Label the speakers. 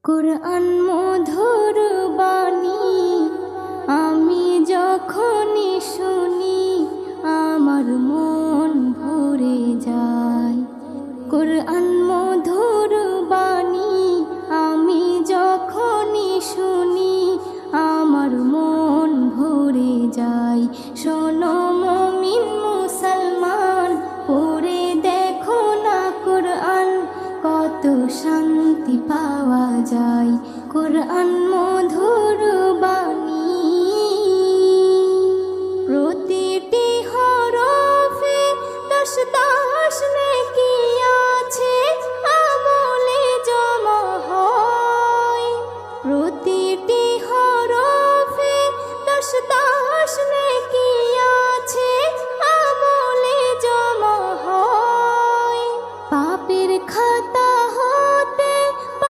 Speaker 1: কুরআন মধুর বাণী আমি যখনই শুনি আমার মন ভরে যায়। কুরআন মধুর বাণী আমি যখনই শুনি আমার মন ভরে যায়। শোনো মুমিন মুসলমান, পড়ে দেখো না কুরআন, কত শান্তি পাওয়া যায়। কুরআন মধুর বাণী